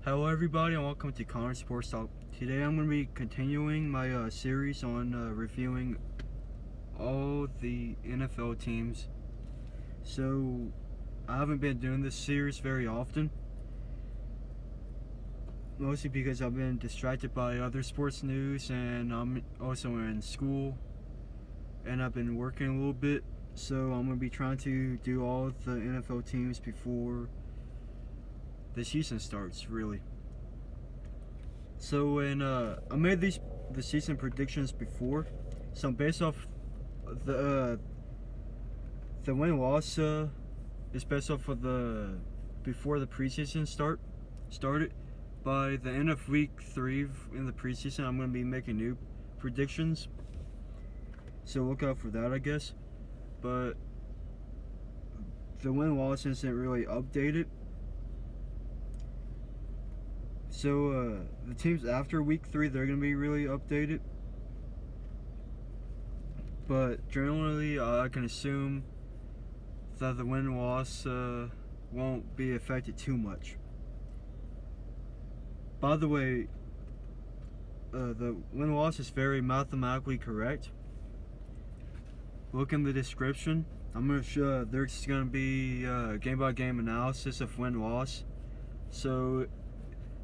Hello everybody and welcome to Connor Sports Talk. Today I'm going to be continuing my series on reviewing all the NFL teams. So I haven't been doing this series very often, mostly because I've been distracted by other sports news and I'm also in school and I've been working a little bit. So I'm going to be trying to do all the NFL teams before the season starts, really. So when I made the season predictions before, so based off the win-loss is based off of the before the preseason started. By the end of week 3 in the preseason, I'm going to be making new predictions. So look out for that, I guess. But the win-loss isn't really updated. So the teams after week 3, they're going to be really updated. But generally, I can assume that the win-loss won't be affected too much. By the way, the win-loss is very mathematically correct. Look in the description. I'm going to show there's going to be game-by-game analysis of win-loss. So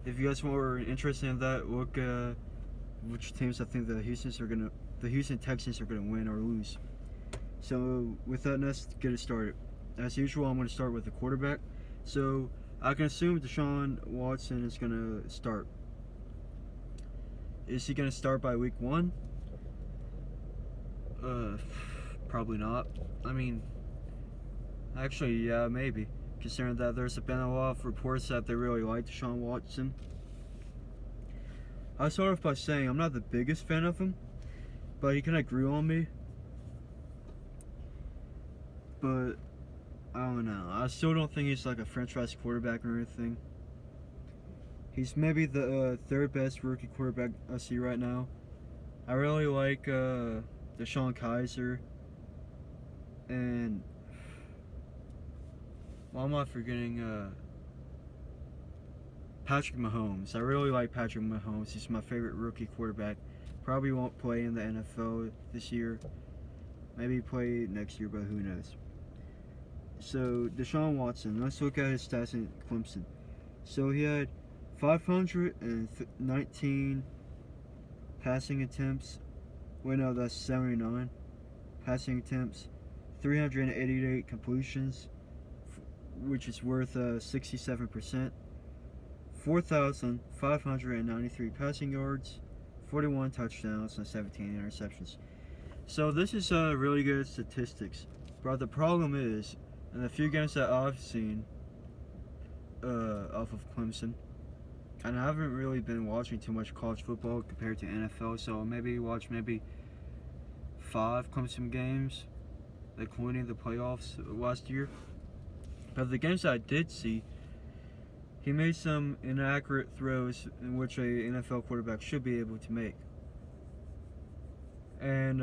if you guys were interested in that, look which teams I think the Houston Texans are gonna win or lose. So with that, let's get it started. As usual, I'm gonna start with the quarterback. So I can assume Deshaun Watson is gonna start. Is he gonna start by week 1? Probably not. I mean, actually, yeah, maybe. Considering that there's been a lot of reports that they really like Deshaun Watson. I start off by saying I'm not the biggest fan of him, but he kind of grew on me. But I don't know. I still don't think he's like a franchise quarterback or anything. He's maybe the third best rookie quarterback I see right now. I really like Deshaun Kaiser and why am I forgetting Patrick Mahomes. I really like Patrick Mahomes. He's my favorite rookie quarterback. Probably won't play in the NFL this year. Maybe play next year, but who knows. So Deshaun Watson, let's look at his stats in Clemson. So he had 519 passing attempts. Wait, no, that's 79 passing attempts. 388 completions, which is worth 67%. 4,593 passing yards, 41 touchdowns, and 17 interceptions. So this is really good statistics. But the problem is, in the few games that I've seen off of Clemson, and I haven't really been watching too much college football compared to NFL, so maybe watch 5 Clemson games, including the playoffs last year. But the games that I did see, he made some inaccurate throws in which a NFL quarterback should be able to make. And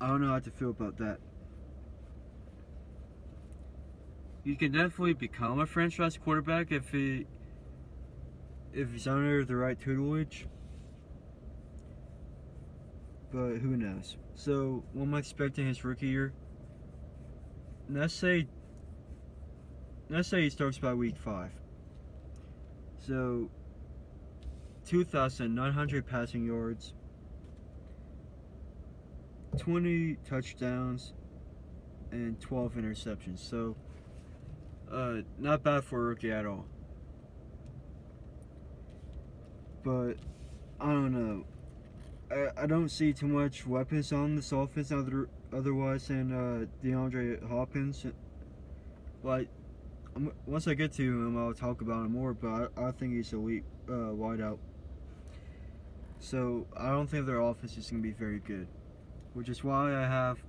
I don't know how to feel about that. You can definitely become a franchise quarterback if he's under the right tutelage. But who knows? So what am I expecting his rookie year? Let's say he starts by week 5. So 2,900 passing yards, 20 touchdowns, and 12 interceptions. So not bad for a rookie at all. But I don't know. I don't see too much weapons on this offense otherwise than DeAndre Hopkins. Like, once I get to him, I'll talk about him more, but I think he's elite wideout. So I don't think their offense is going to be very good, which is why I have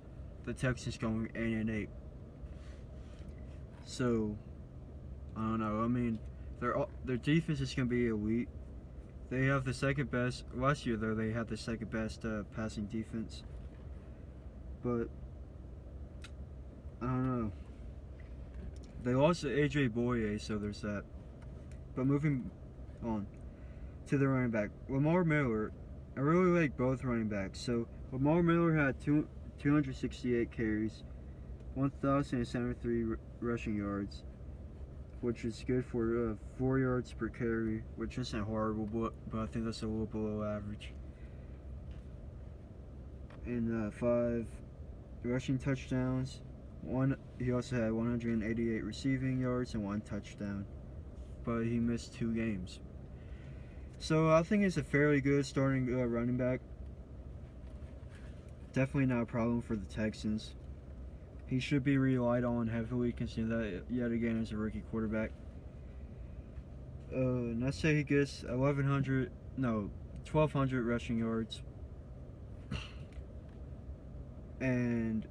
the Texans going 8-8. So I don't know. I mean, their defense is going to be elite. They have the second best. Last year, though, they had the second best passing defense. But I don't know. They lost to AJ Boye, so there's that. But moving on to the running back, Lamar Miller. I really like both running backs. So Lamar Miller had 268 carries, 1,073 rushing yards, which is good for 4 yards per carry, which isn't horrible, but I think that's a little below average. And 5 rushing touchdowns. He also had 188 receiving yards and 1 touchdown, but he missed 2 games. So I think it's a fairly good starting running back. Definitely not a problem for the Texans. He should be relied on heavily, considering that yet again as a rookie quarterback. Let's say he gets 1,200 rushing yards and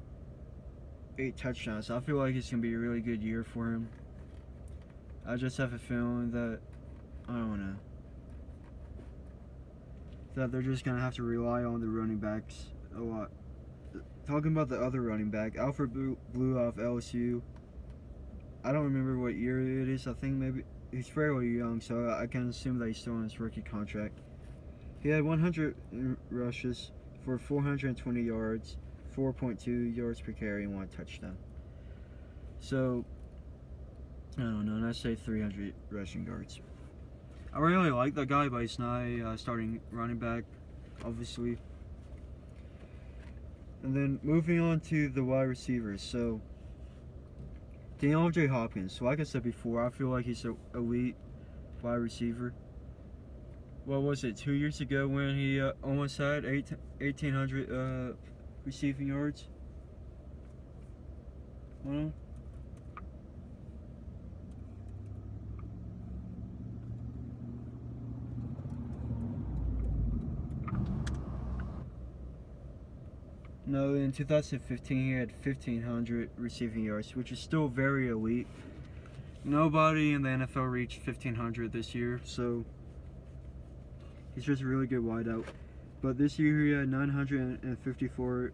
8 touchdowns. I feel like it's gonna be a really good year for him. I just have a feeling that that they're just gonna have to rely on the running backs a lot. Talking about the other running back, Alfred Blue off LSU. I don't remember what year it is. I think maybe he's fairly young, so I can assume that he's still on his rookie contract. He had 100 rushes for 420 yards, 4.2 yards per carry, and 1 touchdown. So, I don't know, let's say 300 rushing yards. I really like that guy, but he's not a starting running back, obviously. And then moving on to the wide receivers. So, DeAndre Hopkins. Like I said before, I feel like he's an elite wide receiver. What was it, 2 years ago when he almost had 1,800 receiving yards? Well, no, in 2015 he had 1,500 receiving yards, which is still very elite. Nobody in the NFL reached 1,500 this year, so he's just a really good wideout. But this year he had 954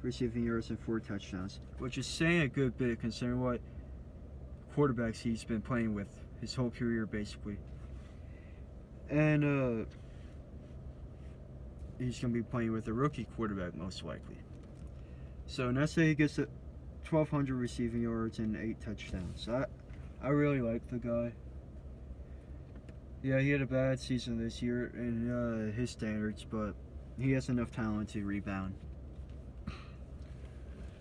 receiving yards and 4 touchdowns, which is saying a good bit considering what quarterbacks he's been playing with his whole career, basically. And he's going to be playing with a rookie quarterback most likely. So let's say he gets 1,200 receiving yards and 8 touchdowns. I really like the guy. Yeah, he had a bad season this year in his standards, but he has enough talent to rebound.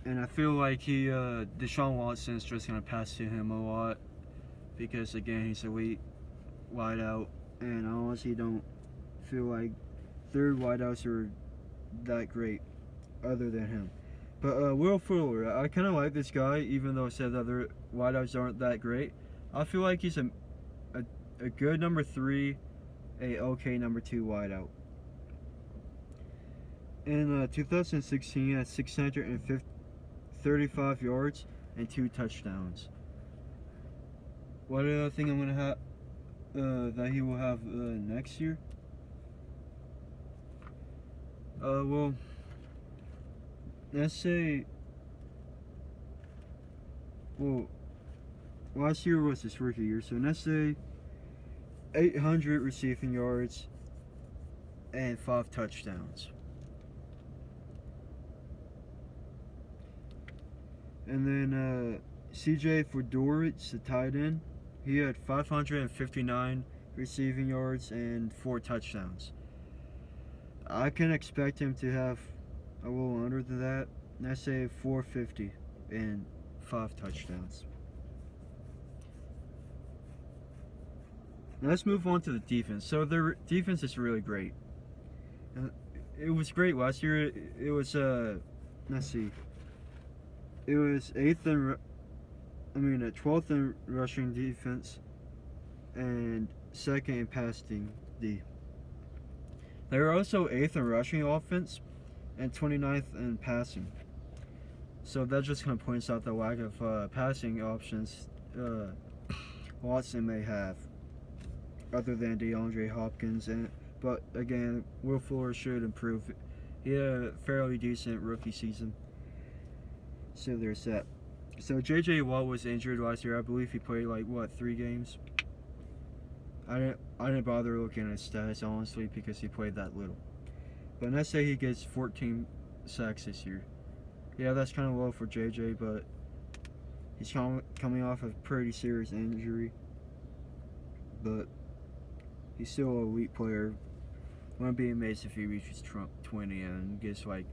And I feel like Deshaun Watson's just going to pass to him a lot because, again, he's elite wideout, and I honestly don't feel like third wideouts are that great other than him. But Will Fuller, I kind of like this guy, even though I said the other wideouts aren't that great. I feel like he's a good number 3, a okay number 2 wideout. In 2016, he had 635 yards and 2 touchdowns. What do I think I'm going to have that he will have next year? Well, let's say, well, last year was his rookie year, so let's say 800 receiving yards and 5 touchdowns. And then CJ Fedorowicz, the tight end, he had 559 receiving yards and 4 touchdowns. I can expect him to have a little under than that. Let's say 450 and 5 touchdowns. Now let's move on to the defense. So their defense is really great. It was great last year. It was let's see. It was 12th in rushing defense and 2nd in passing D. They were also 8th in rushing offense and 29th in passing. So that just kind of points out the lack of passing options Watson may have, other than DeAndre Hopkins. But again, Will Fuller should improve. He had a fairly decent rookie season. So there's that. So J.J. Watt was injured last year. I believe he played 3 games. I didn't bother looking at his stats honestly because he played that little. But let's say he gets 14 sacks this year. Yeah, that's kind of low for JJ, but he's coming off a pretty serious injury. But he's still an elite player. Wouldn't be amazed if he reaches 20 and gets like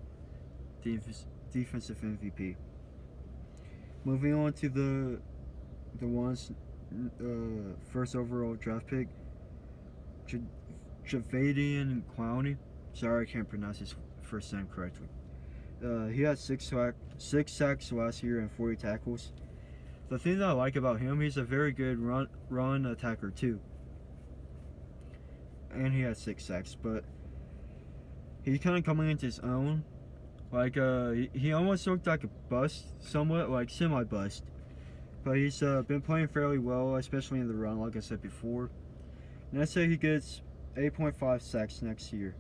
defensive MVP. Moving on to the ones first overall draft pick, Javadian Clowney. Sorry, I can't pronounce his first name correctly. He had six sacks last year and 40 tackles. The thing that I like about him, he's a very good run attacker too. And he had 6 sacks, but he's kind of coming into his own. Like he almost looked like a bust, somewhat like semi-bust. But he's been playing fairly well, especially in the run, like I said before. And I'd say he gets 8.5 sacks next year.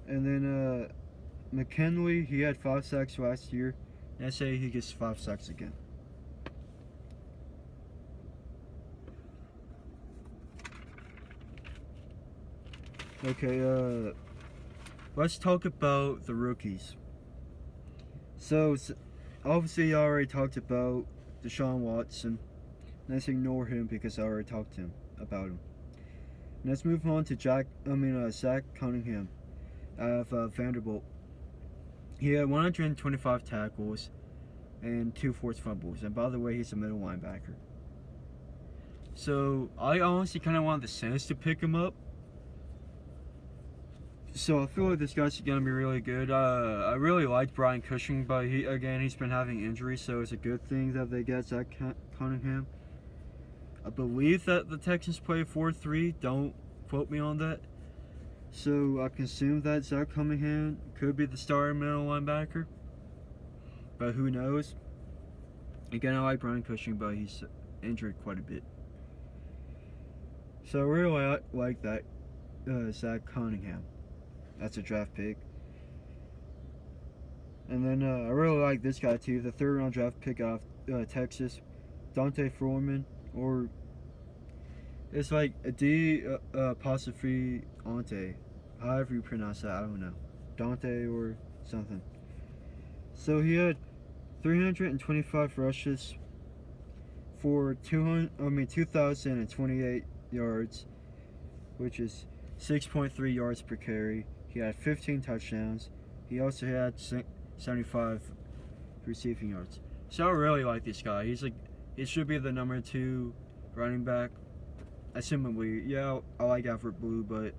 And then McKinley, he had 5 sacks last year. And I'd say he gets 5 sacks again. Okay, let's talk about the rookies. So, obviously, I already talked about Deshaun Watson. Let's ignore him because I already talked to him about him. Let's move on to Zach Cunningham out of Vanderbilt. He had 125 tackles and 2 forced fumbles. And by the way, he's a middle linebacker. So, I honestly kind of wanted the Saints to pick him up. So I feel like this guy's gonna be really good. I really liked Brian Cushing, but he's been having injuries, so it's a good thing that they get Zach Cunningham. I believe that the Texans play 4-3. Don't quote me on that. So I can assume that Zach Cunningham could be the starting middle linebacker, but who knows? Again, I like Brian Cushing, but he's injured quite a bit. So I really like that Zach Cunningham. That's a draft pick. And then I really like this guy too, the 3rd round draft pick out of Texas, Dante Foreman, or it's like a D apostrophe Ante, however you pronounce that, I don't know, Dante or something. So he had 325 rushes for 2,028 yards, which is 6.3 yards per carry. He had 15 touchdowns. He also had 75 receiving yards. So I really like this guy. He should be the number 2 running back. Assumably, yeah, I like Alfred Blue, but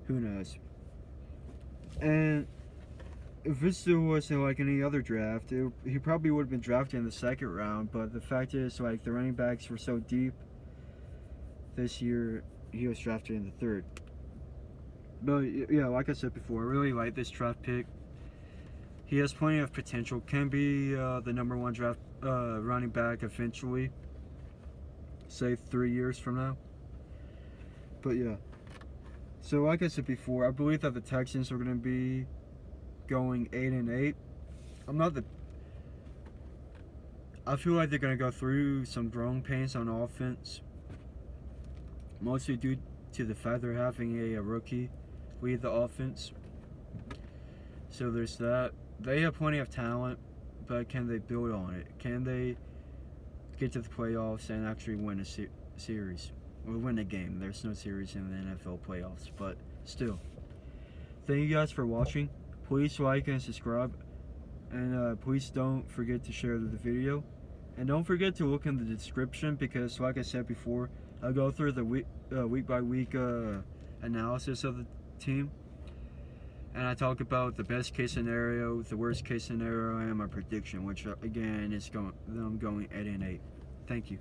who knows? And if this still wasn't like any other draft, he probably would have been drafted in the 2nd round. But the fact is, like, the running backs were so deep this year, he was drafted in the 3rd. But yeah, like I said before, I really like this draft pick. He has plenty of potential. Can be the number 1 draft running back eventually, say 3 years from now. But yeah. So like I said before, I believe that the Texans are going to be going 8-8. I feel like they're going to go through some growing pains on offense, mostly due to the fact they're having a rookie lead the offense. So there's that. They have plenty of talent, but can they build on it? Can they get to the playoffs and actually win a series? Or win a game? There's no series in the NFL playoffs, but still. Thank you guys for watching. Please like and subscribe. And please don't forget to share the video. And don't forget to look in the description because, like I said before, I'll go through the week by week analysis of the team, and I talk about the best case scenario, the worst case scenario, and my prediction, which again is them going 8-8. Thank you.